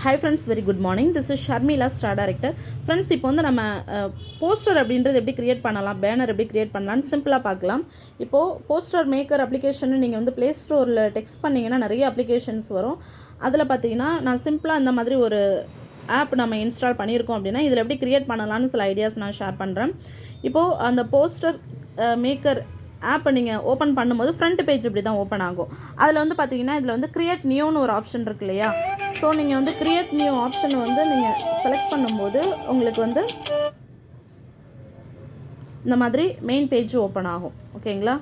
Hi friends, very good morning. This is Sharmila, star director. Friends, இப்போ வந்து நம்ம poster அப்படின்றது எப்படி கிரியேட் பண்ணலாம், பேனர் எப்படி கிரியேட் பண்ணலாம்னு சிம்பிளாக பார்க்கலாம். இப்போது போஸ்டர் மேக்கர் அப்ளிகேஷன் நீங்கள் வந்து ப்ளே ஸ்டோரில் டெக்ஸ்ட் பண்ணிங்கன்னா நிறைய அப்ளிகேஷன்ஸ் வரும். அதில் பார்த்தீங்கன்னா நான் சிம்பிளாக இந்த மாதிரி ஒரு ஆப் நம்ம இன்ஸ்டால் பண்ணியிருக்கோம் அப்படின்னா இதில் எப்படி கிரியேட் பண்ணலாம்னு சில ஐடியாஸ் நான் ஷேர் பண்ணுறேன். இப்போது அந்த போஸ்டர் மேக்கர் ஆப்பை நீங்கள் ஓப்பன் பண்ணும்போது ஃப்ரண்ட் பேஜ் இப்படி தான் ஓப்பன் ஆகும். அதில் வந்து பார்த்தீங்கன்னா இதில் வந்து கிரியேட் நியூன்னு ஒரு ஆப்ஷன் இருக்கு இல்லையா? ஸோ நீங்கள் வந்து கிரியேட் நியூ ஆப்ஷனை வந்து நீங்கள் செலக்ட் பண்ணும்போது உங்களுக்கு வந்து இந்த மாதிரி மெயின் பேஜ் ஓப்பன் ஆகும். ஓகேங்களா?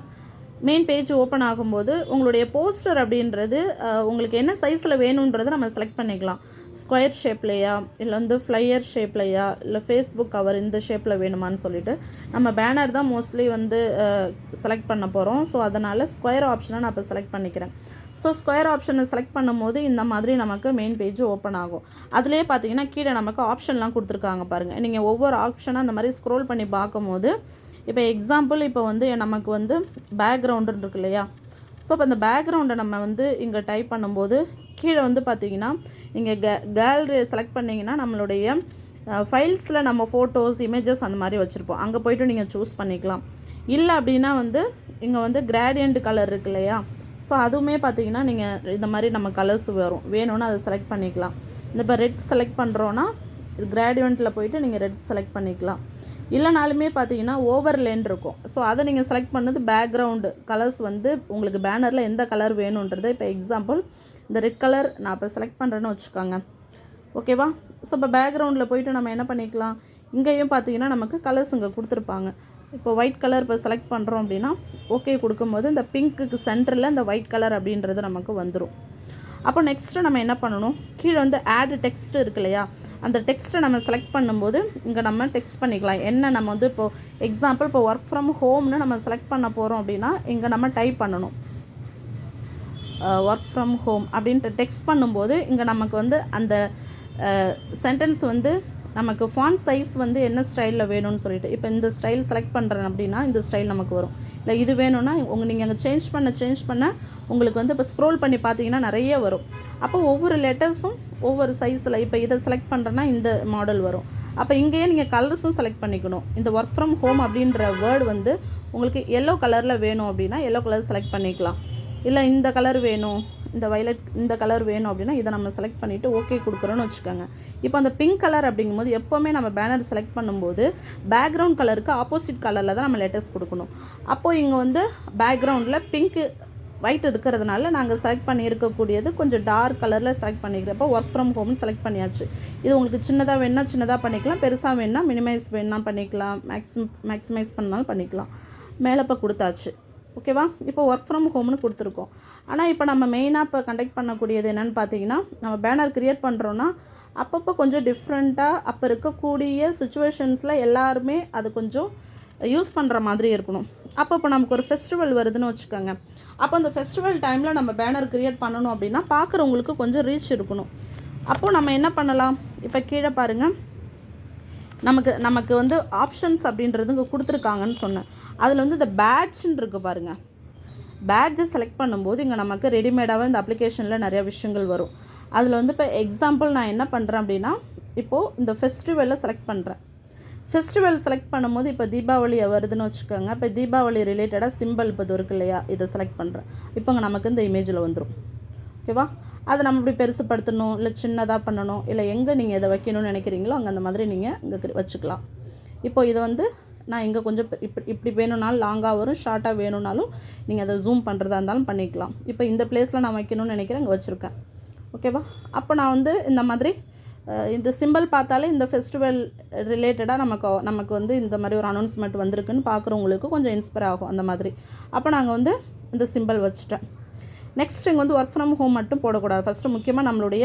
மெயின் பேஜ் ஓப்பன் ஆகும்போது உங்களுடைய போஸ்டர் அப்படின்றது உங்களுக்கு என்ன சைஸில் வேணுன்றதை நம்ம செலக்ட் பண்ணிக்கலாம். ஸ்கொயர் ஷேப்லையா, இல்லை வந்து ஃப்ளையர் ஷேப்லையா, இல்லை ஃபேஸ்புக் கவர் இந்த ஷேப்பில் வேணுமான்னு சொல்லிட்டு நம்ம பேனர் தான் மோஸ்ட்லி வந்து செலக்ட் பண்ண போகிறோம். ஸோ அதனால் ஸ்கொயர் ஆப்ஷனை நான் இப்போ செலக்ட் பண்ணிக்கிறேன். ஸோ ஸ்கொயர் ஆப்ஷனை செலக்ட் பண்ணும்போது இந்த மாதிரி நமக்கு மெயின் பேஜ் ஓப்பன் ஆகும். அதிலே பார்த்தீங்கன்னா கீழே நமக்கு ஆப்ஷன்லாம் கொடுத்துருக்காங்க பாருங்கள். நீங்கள் ஒவ்வொரு ஆப்ஷனாக அந்த மாதிரி ஸ்க்ரோல் பண்ணி பார்க்கும்போது இப்போ எக்ஸாம்பிள் இப்போ வந்து நமக்கு வந்து பேக்ரவுண்டுன்னு இருக்கு இல்லையா? ஸோ இப்போ அந்த பேக்ரவுண்டை நம்ம வந்து இங்கே டைப் பண்ணும்போது கீழே வந்து பார்த்தீங்கன்னா நீங்கள் கேலரி செலக்ட் பண்ணிங்கன்னா நம்மளுடைய ஃபைல்ஸில் நம்ம ஃபோட்டோஸ், இமேஜஸ் அந்த மாதிரி வச்சுருப்போம். அங்கே போய்ட்டு நீங்கள் சூஸ் பண்ணிக்கலாம். இல்லை அப்படின்னா வந்து இங்கே வந்து கிரேடியன்ட் கலர் இருக்கு இல்லையா? ஸோ அதுவுமே பார்த்தீங்கன்னா நீங்கள் இந்த மாதிரி நம்ம கலர்ஸ் வரும், வேணும்னு அதை செலக்ட் பண்ணிக்கலாம். இந்த இப்போ ரெட் செலக்ட் பண்ணுறோன்னா கிரேடியன்ட்டில் போய்ட்டு நீங்கள் ரெட் செலக்ட் பண்ணிக்கலாம். இல்லைனாலுமே பார்த்தீங்கன்னா ஓவர்லேன் இருக்கும். ஸோ அதை நீங்கள் செலக்ட் பண்ணது பேக்ரவுண்டு கலர்ஸ் வந்து உங்களுக்கு பேனரில் எந்த கலர் வேணுன்றது. இப்போ எக்ஸாம்பிள் இந்த ரெட் கலர் நான் இப்போ செலக்ட் பண்ணுறேன்னு வச்சுக்கோங்க. ஓகேவா? ஸோ இப்போ பேக்ரவுண்டில் போய்ட்டு நம்ம என்ன பண்ணிக்கலாம், இங்கேயும் பார்த்தீங்கன்னா நமக்கு கலர்ஸ் இங்கே கொடுத்துருப்பாங்க. இப்போ ஒயிட் கலர் இப்போ செலக்ட் பண்ணுறோம் அப்படின்னா ஓகே கொடுக்கும்போது இந்த பிங்க்குக்கு சென்டரில் இந்த ஒயிட் கலர் அப்படின்றது நமக்கு வந்துடும். அப்போ நெக்ஸ்ட்டு நம்ம என்ன பண்ணணும், கீழே வந்து ஆட் டெக்ஸ்ட் இருக்கு இல்லையா? அந்த டெக்ஸ்ட்டை நம்ம செலக்ட் பண்ணும்போது இங்கே நம்ம டெக்ஸ்ட் பண்ணிக்கலாம். என்ன நம்ம வந்து இப்போது எக்ஸாம்பிள் இப்போ ஒர்க் ஃப்ரம் ஹோம்னு நம்ம செலக்ட் பண்ண போகிறோம் அப்படின்னா இங்கே நம்ம டைப் பண்ணணும் ஒர்க் ஃப்ரம் ஹோம் அப்படின்ட்டு டெக்ஸ்ட் பண்ணும்போது இங்கே நமக்கு வந்து அந்த சென்டென்ஸ் வந்து நமக்கு ஃபாண்ட் சைஸ் வந்து என்ன ஸ்டைலில் வேணும்னு சொல்லிட்டு இப்போ இந்த ஸ்டைல் செலக்ட் பண்ணுறேன் அப்படின்னா இந்த ஸ்டைல் நமக்கு வரும். இல்லை இது வேணும்னா நீங்கள் அங்கே சேஞ்ச் பண்ண உங்களுக்கு வந்து இப்போ ஸ்க்ரோல் பண்ணி பார்த்தீங்கன்னா நிறைய வரும். அப்போ ஒவ்வொரு லெட்டர்ஸும் ஒவ்வொரு சைஸில் இப்போ இதை செலக்ட் பண்ணுறேன்னா இந்த மாடல் வரும். அப்போ இங்கேயே நீங்கள் கலர்ஸும் செலக்ட் பண்ணிக்கணும். இந்த ஒர்க் ஃப்ரம் ஹோம் அப்படின்ற வேர்டு வந்து உங்களுக்கு எல்லோ கலரில் வேணும் அப்படின்னா எல்லோ கலர் செலக்ட் பண்ணிக்கலாம். இல்லை இந்த கலர் வேணும், இந்த வயலட் இந்த கலர் வேணும் அப்படின்னா இதை நம்ம செலக்ட் பண்ணிவிட்டு ஓகே கொடுக்குறோன்னு வச்சுக்கோங்க. இப்போ அந்த பிங்க் கலர் அப்படிங்கும்போது எப்போவுமே நம்ம பேனர் செலக்ட் பண்ணும்போது பேக்ரவுண்ட் கலருக்கு ஆப்போசிட் கலரில் தான் நம்ம லெட்டர்ஸ் கொடுக்கணும். அப்போது இங்கே வந்து பேக்ரவுண்டில் பிங்க்கு ஒயிட் இருக்கிறதுனால நாங்கள் செலக்ட் பண்ணியிருக்கக்கூடியது கொஞ்சம் டார்க் கலரில் செலக்ட் பண்ணிக்கிறப்போ ஒர்க் ஃப்ரம் ஹோம்னு செலக்ட் பண்ணியாச்சு. இது உங்களுக்கு சின்னதாக வேணுன்னா சின்னதாக பண்ணிக்கலாம், பெருசாக வேணுன்னா மினிமைஸ் வேணுன்னா பண்ணிக்கலாம், மேக்ஸிமைஸ் பண்ணாலும் பண்ணிக்கலாம். மேலே இப்போ கொடுத்தாச்சு. ஓகேவா? இப்போ ஒர்க் ஃப்ரம் ஹோம்னு கொடுத்துருக்கோம். ஆனால் இப்போ நம்ம மெயினாக இப்போ கண்டக்ட் பண்ணக்கூடியது என்னென்னு பார்த்தீங்கன்னா நம்ம பேனர் க்ரியேட் பண்ணுறோன்னா அப்பப்போ கொஞ்சம் டிஃப்ரெண்ட்டாக அப்போ இருக்கக்கூடிய சுச்சுவேஷன்ஸில் எல்லாருமே அது கொஞ்சம் யூஸ் பண்ணுற மாதிரி இருக்கணும். அப்போ நமக்கு ஒரு ஃபெஸ்டிவல் வருதுன்னு வச்சுக்கோங்க. அப்போ அந்த ஃபெஸ்டிவல் டைமில் நம்ம பேனர் க்ரியேட் பண்ணணும் அப்படின்னா பார்க்குறவங்களுக்கு கொஞ்சம் ரீச் இருக்கணும். அப்போது நம்ம என்ன பண்ணலாம், இப்போ கீழே பாருங்கள் நமக்கு வந்து ஆப்ஷன்ஸ் அப்படின்றது இங்கே கொடுத்துருக்காங்கன்னு சொன்னேன். அதில் வந்து இந்த பேட்ச்ன்னு இருக்குது பாருங்கள். பேட்ஜை செலக்ட் பண்ணும்போது இங்கே நமக்கு ரெடிமேடாகவே இந்த அப்ளிகேஷனில் நிறையா விஷயங்கள் வரும். அதில் வந்து இப்போ எக்ஸாம்பிள் நான் என்ன பண்ணுறேன் அப்படின்னா இப்போது இந்த ஃபெஸ்டிவலில் செலக்ட் பண்ணுறேன். ஃபெஸ்டிவல் செலக்ட் பண்ணும்போது இப்போ தீபாவளி வருதுன்னு வச்சுக்கோங்க. இப்போ தீபாவளி ரிலேட்டடாக சிம்பிள் இப்போ இது இருக்கு இல்லையா, இதை செலக்ட் பண்ணுறேன். இப்போங்க நமக்கு இந்த இமேஜில் வந்துடும். ஓகேவா? அதை நம்ம இப்படி பெருசுப்படுத்தணும், இல்லை சின்னதாக பண்ணணும், இல்லை எங்கே நீங்கள் இதை வைக்கணும்னு நினைக்கிறீங்களோ அங்கே அந்த மாதிரி நீங்கள் இங்கே வச்சுக்கலாம். இப்போ இதை வந்து நான் இங்கே கொஞ்சம் இப்படி வேணும்னாலும் லாங்காக வரும், ஷார்ட்டாக வேணும்னாலும் நீங்கள் அதை ஜூம் பண்ணுறதா இருந்தாலும் பண்ணிக்கலாம். இப்போ இந்த பிளேஸில் நான் வைக்கணும்னு நினைக்கிறேன், இங்கே வச்சுருக்கேன். ஓகேவா? அப்போ நான் வந்து இந்த மாதிரி இந்த சிம்பிள் பார்த்தாலே இந்த ஃபெஸ்டிவல் ரிலேட்டடாக நமக்கு வந்து இந்த மாதிரி ஒரு அனௌன்ஸ்மெண்ட் வந்திருக்குன்னு பார்க்குறவங்களுக்கு கொஞ்சம் இன்ஸ்பயர் ஆகும் அந்த மாதிரி. அப்போ நாங்கள் வந்து இந்த சிம்பிள் வச்சுட்டேன். நெக்ஸ்ட் இங்கே வந்து ஒர்க் ஃப்ரம் ஹோம் மட்டும் போடக்கூடாது. ஃபஸ்ட்டு முக்கியமாக நம்மளுடைய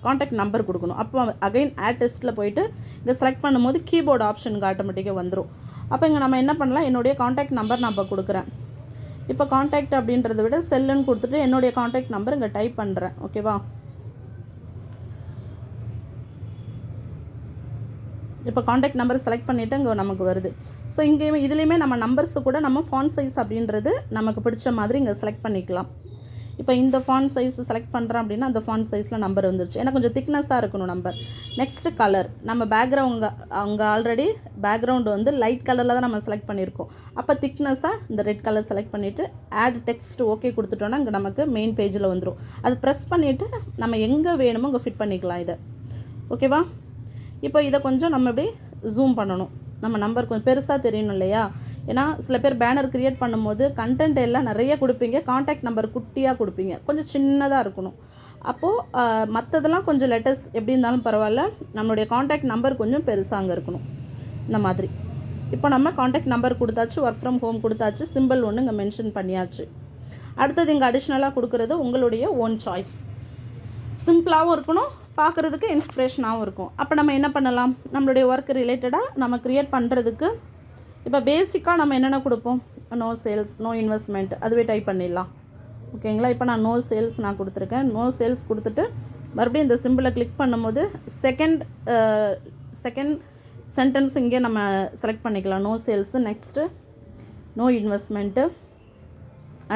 காண்டாக்ட் நம்பர் கொடுக்கணும். அப்போ அகைன் ஆட் டெஸ்ட்டில் போய்ட்டு இங்கே செலக்ட் பண்ணும்போது கீபோர்டு ஆப்ஷனுக்கு ஆட்டோமேட்டிக்காக வந்துடும். அப்போ இங்கே நம்ம என்ன பண்ணலாம், என்னுடைய காண்டாக்ட் நம்பர் நான் இப்போ கொடுக்குறேன். இப்போ காண்டாக்ட் அப்படின்றத விட செல்லுன்னு கொடுத்துட்டு என்னுடைய காண்டாக்ட் நம்பர் இங்கே டைப் பண்ணுறேன். ஓகேவா? இப்போ காண்டாக்ட் நம்பர் செலக்ட் பண்ணிவிட்டு இங்கே நமக்கு வருது. ஸோ இங்கேயுமே இதுலேயுமே நம்ம நம்பர்ஸு கூட நம்ம ஃபாண்ட் சைஸ் அப்படின்றது நமக்கு பிடிச்ச மாதிரி இங்கே செலக்ட் பண்ணிக்கலாம். இப்போ இப்போ இந்த ஃபாண்ட் சைஸ் செலக்ட் பண்ணுறேன் அப்படின்னா அந்த ஃபாண்ட் சைஸில் நம்பர் வந்துருச்சு. ஏன்னா கொஞ்சம் திக்னஸாக இருக்கணும் நம்பர். Next colour. நம்ம பேக்ரவுண்ட் அங்கே ஆல்ரெடி பேக்ரவுண்டு வந்து லைட் கலரில் தான் நம்ம செலக்ட் பண்ணியிருக்கோம். அப்போ திக்னஸாக இந்த ரெட் கலர் செலக்ட் பண்ணிவிட்டு ஆட் டெக்ஸ்ட் ஓகே கொடுத்துட்டோன்னா இங்கே நமக்கு மெயின் பேஜில் வந்துடும். அது ப்ரெஸ் பண்ணிவிட்டு நம்ம எங்கே வேணுமோ அங்கே ஃபிட் பண்ணிக்கலாம் இதை. ஓகேவா? இப்போ இதை கொஞ்சம் நம்ம இப்படி ஜூம் பண்ணணும். நம்ம நம்பர் கொஞ்சம் பெருசாக தெரியணும் இல்லையா? ஏன்னா சில பேர் பேனர் க்ரியேட் பண்ணும்போது கண்டென்ட் எல்லாம் நிறைய கொடுப்பீங்க, காண்டாக்ட் நம்பர் குட்டியாக கொடுப்பீங்க, கொஞ்சம் சின்னதாக இருக்கணும். அப்போது மற்றதெல்லாம் கொஞ்சம் லெட்டர்ஸ் எப்படி இருந்தாலும் பரவாயில்ல, நம்மளுடைய காண்டாக்ட் நம்பர் கொஞ்சம் பெருசாக அங்கே இருக்கணும். இந்த மாதிரி இப்போ நம்ம காண்டாக்ட் நம்பர் கொடுத்தாச்சு, ஒர்க் ஃப்ரம் ஹோம் கொடுத்தாச்சு, சிம்பிள் ஒன்று இங்கே மென்ஷன் பண்ணியாச்சு. அடுத்தது இங்கே அடிஷ்னலாக கொடுக்குறது உங்களுடைய ஓன் சாய்ஸ். சிம்பிளாகவும் இருக்கணும், பார்க்குறதுக்கு இன்ஸ்பிரேஷனாகவும் இருக்கும். அப்போ நம்ம என்ன பண்ணலாம், நம்மளுடைய ஒர்க் ரிலேட்டடாக நம்ம க்ரியேட் பண்ணுறதுக்கு இப்போ பேசிக்காக நம்ம என்னென்ன கொடுப்போம், நோ சேல்ஸ், நோ இன்வெஸ்ட்மெண்ட், அதுவே டைப் பண்ணிடலாம். ஓகேங்களா? இப்போ நான் நோ சேல்ஸ் நான் கொடுத்துருக்கேன். நோ சேல்ஸ் கொடுத்துட்டு மறுபடியும் இந்த சிம்பிளை கிளிக் பண்ணும்போது செகண்ட் சென்டென்ஸ் இங்கே நம்ம செலக்ட் பண்ணிக்கலாம். No sales, next no investment,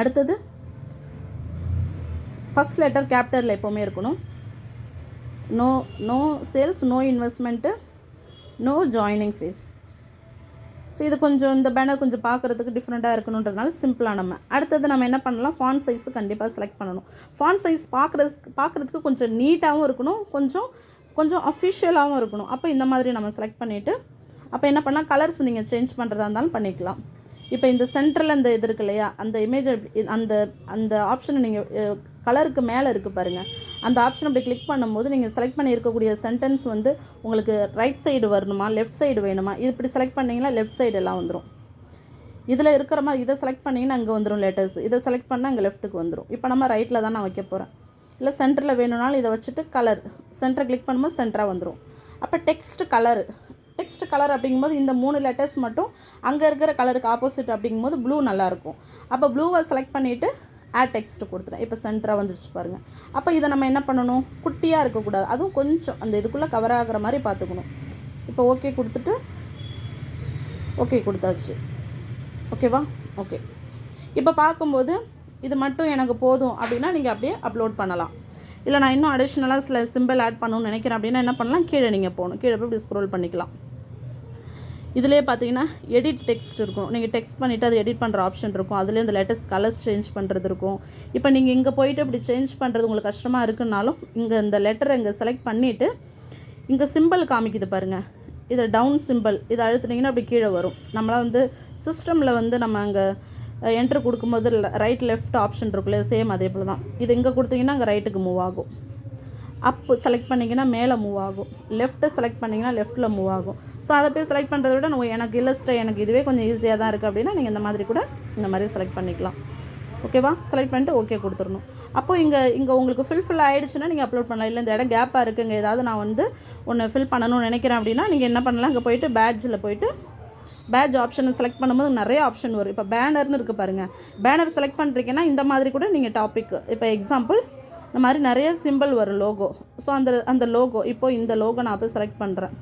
அடுத்தது ஃபஸ்ட் லெட்டர் கேபிட்டலில் எப்போவுமே இருக்கணும். No sales, no investment, no joining fees. So இது கொஞ்சம் இந்த பேனர் கொஞ்சம் பார்க்குறதுக்கு டிஃப்ரெண்ட்டாக இருக்கணுன்றதுனால சிம்பிளாக நம்ம அடுத்தது நம்ம என்ன பண்ணலாம், ஃபாண்ட் சைஸு கண்டிப்பாக செலக்ட் பண்ணணும். ஃபாண்ட் சைஸ் பார்க்குறதுக்கு கொஞ்சம் நீட்டாகவும் இருக்கணும், கொஞ்சம் அஃபிஷியலாகவும் இருக்கணும். அப்போ இந்த மாதிரி நம்ம செலக்ட் பண்ணிவிட்டு அப்போ என்ன பண்ணலாம், கலர்ஸ் நீங்கள் சேஞ்ச் பண்ணுறதா இருந்தாலும் பண்ணிக்கலாம். இப்போ இந்த சென்டரில் இந்த இது இருக்கு இல்லையா, அந்த இமேஜ் அந்த ஆப்ஷனை நீங்கள் கலருக்கு மேலே இருக்குது பாருங்கள், அந்த ஆப்ஷன் அப்படி கிளிக் பண்ணும்போது நீங்கள் செலக்ட் பண்ணி இருக்கக்கூடிய சென்டென்ஸ் வந்து உங்களுக்கு ரைட் சைடு வரணுமா, லெஃப்ட் சைடு வேணுமா, இது இப்படி செலக்ட் பண்ணிங்கன்னா லெஃப்ட் சைடு எல்லாம் வந்துடும். இதில் இருக்கிற மாதிரி இதை செலக்ட் பண்ணிங்கன்னா அங்கே வந்துடும் லெட்டர்ஸ், இதை செலக்ட் பண்ணால் அங்கே லெஃப்ட்டுக்கு வந்துடும். இப்போ நம்ம ரைட்டில் தான் நான் வைக்க போகிறேன். இல்லை சென்டரில் வேணும்னாலும் இதை வச்சுட்டு கலர் சென்டரை கிளிக் பண்ணும்போது சென்டராக வந்துடும். அப்போ டெக்ஸ்ட் கலர் அப்படிங்கும்போது இந்த 3 லெட்டர்ஸ் மட்டும் அங்கே இருக்கிற கலருக்கு ஆப்போசிட் அப்படிங்கும்போது ப்ளூ நல்லாயிருக்கும். அப்போ ப்ளூவை செலக்ட் பண்ணிவிட்டு ஆட் டெக்ஸ்ட் கொடுத்துட்டேன். இப்போ சென்டராக வந்துடுச்சு பாருங்கள். அப்போ இதை நம்ம என்ன பண்ணணும், குட்டியாக இருக்கக்கூடாது, அதுவும் கொஞ்சம் அந்த இதுக்குள்ளே கவர் ஆகிற மாதிரி பார்த்துக்கணும். இப்போ ஓகே கொடுத்துட்டு ஓகே கொடுத்தாச்சு. ஓகேவா? ஓகே. இப்போ பார்க்கும்போது இது மட்டும் எனக்கு போதும் அப்படின்னா நீங்கள் அப்படியே அப்லோட் பண்ணலாம். இல்லை நான் இன்னும் அடிஷ்னலாக சில சிம்பிள் ஆட் பண்ணணும்னு நினைக்கிறேன் அப்படின்னா என்ன பண்ணலாம், கீழே நீங்கள் போகணும், கீழே போய் இப்படி ஸ்க்ரோல் பண்ணிக்கலாம். இதிலே பார்த்தீங்கன்னா எடிட் டெக்ஸ்ட் இருக்கும், நீங்கள் டெக்ஸ்ட் பண்ணிவிட்டு அது எடிட் பண்ணுற ஆப்ஷன் இருக்கும், அதுலேயே இந்த லேட்டஸ்ட் கலர்ஸ் சேஞ்ச் பண்ணுறது இருக்கும். இப்போ நீங்கள் இங்கே போயிட்டு இப்படி சேஞ்ச் பண்ணுறது உங்களுக்கு கஷ்டமாக இருக்குன்னாலும் இங்கே இந்த லெட்டரை இங்கே செலக்ட் பண்ணிவிட்டு இங்கே சிம்பிள் காமிக்குது பாருங்கள், இதை டவுன் சிம்பிள் இதை அழுத்துனீங்கன்னா அப்படி கீழே வரும். நம்மளாம் வந்து சிஸ்டமில் வந்து நம்ம அங்கே என்ட்ரு கொடுக்கும்போது ரைட் லெஃப்ட் ஆப்ஷன் இருக்குல்ல, சேம் அதே போல் தான். இது இங்கே கொடுத்தீங்கன்னா அங்கே ரைட்டுக்கு மூவ் ஆகும், அப்பு செலக்ட் பண்ணிங்கன்னா மேலே மூவ் ஆகும், லெஃப்ட்டை செலக்ட் பண்ணிங்கன்னா லெஃப்ட்டில் மூவ் ஆகும். ஸோ அதை போய் செலக்ட் பண்ணுறத விட எனக்கு இல்லஸ்ட்டை எனக்கு இதுவே கொஞ்சம் ஈஸியாக தான் இருக்குது அப்படின்னா நீங்கள் இந்த மாதிரி கூட இந்த மாதிரி செலக்ட் பண்ணிக்கலாம். ஓகேவா? செலக்ட் பண்ணிட்டு ஓகே கொடுத்துடணும். அப்போது இங்கே உங்களுக்கு ஃபில் ஆகிடுச்சுன்னா நீங்கள் அப்லோட் பண்ணலாம். இல்லை இந்த இடம் கேப்பாக இருக்குங்க, ஏதாவது நான் வந்து ஒன்று ஃபில் பண்ணணும்னு நினைக்கிறேன் அப்படின்னா நீங்கள் என்ன பண்ணலாம், இங்கே போய்ட்டு பேட்ஜில் போய்ட்டு பேட்ஜ் ஆப்ஷனை செலக்ட் பண்ணும்போது நிறைய ஆப்ஷன் வரும். இப்போ பேனர்னு இருக்குது பாருங்கள், பேனர் செலக்ட் பண்ணுறீங்கன்னா இந்த மாதிரி கூட நீங்கள் டாபிக், இப்போ எக்ஸாம்பிள் இந்த மாதிரி நிறைய சிம்பிள் வரும், லோகோ. ஸோ அந்த லோகோ, இப்போது இந்த லோகோ நான் போய் செலக்ட் பண்ணுறேன்.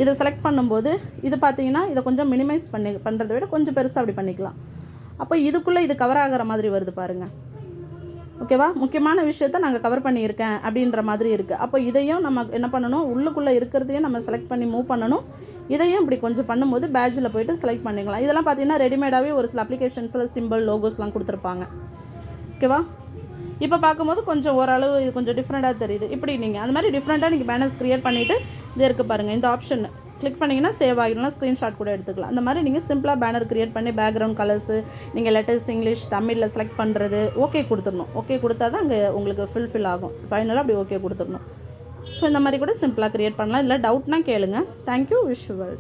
இதை செலக்ட் பண்ணும்போது இது பார்த்தீங்கன்னா இதை கொஞ்சம் மினிமைஸ் பண்ணுறதை விட கொஞ்சம் பெருசாக அப்படி பண்ணிக்கலாம். அப்போ இதுக்குள்ளே இது கவர் ஆகிற மாதிரி வருது பாருங்கள். ஓகேவா? முக்கியமான விஷயத்த நாங்கள் கவர் பண்ணியிருக்கேன் அப்படின்ற மாதிரி இருக்குது. அப்போ இதையும் நம்ம என்ன பண்ணணும், உள்ளுக்குள்ளே இருக்கிறதையும் நம்ம செலக்ட் பண்ணி மூவ் பண்ணணும். இதையும் இப்படி கொஞ்சம் பண்ணும்போது பேட்ஜில் போய்ட்டு செலக்ட் பண்ணிக்கலாம். இதெல்லாம் பார்த்தீங்கன்னா ரெடிமேடாகவே ஒரு சில அப்ளிகேஷன்ஸில் சிம்பிள் லோகோஸ்லாம் கொடுத்துருப்பாங்க. ஓகேவா? இப்போ பார்க்கும்போது கொஞ்சம் ஓரளவு இது கொஞ்சம் டிஃப்ரெண்ட்டாக தெரியுது. இப்படி நீங்கள் அந்த மாதிரி டிஃப்ரெண்ட்டாக நீங்கள் பேனர்ஸ் க்ரியேட் பண்ணிவிட்டு இது இருக்குது பாருங்கள், இந்த ஆப்ஷன் கிளிக் பண்ணிங்கன்னா சேவ் ஆகிடலாம், ஸ்க்ரீன்ஷாட் கூட எடுத்துக்கலாம். அந்த மாதிரி நீங்கள் சிம்பிளாக பேனர் க்ரியேட் பண்ணி பேக்ரவுண்ட் கலர்ஸு நீங்கள் லெட்டர்ஸ் இங்கிலீஷ் தமிழில் செலக்ட் பண்ணுறது ஓகே கொடுத்துடணும். ஓகே கொடுத்தா தான் அங்கே உங்களுக்கு ஃபில் ஆகும். ஃபைனலாக அப்படி ஓகே கொடுத்துடணும். ஸோ இந்த மாதிரி கூட சிம்பிளாக க்ரியேட் பண்ணலாம். இதில் டவுட்னா கேளுங்க. தேங்க்யூ. Wish you well.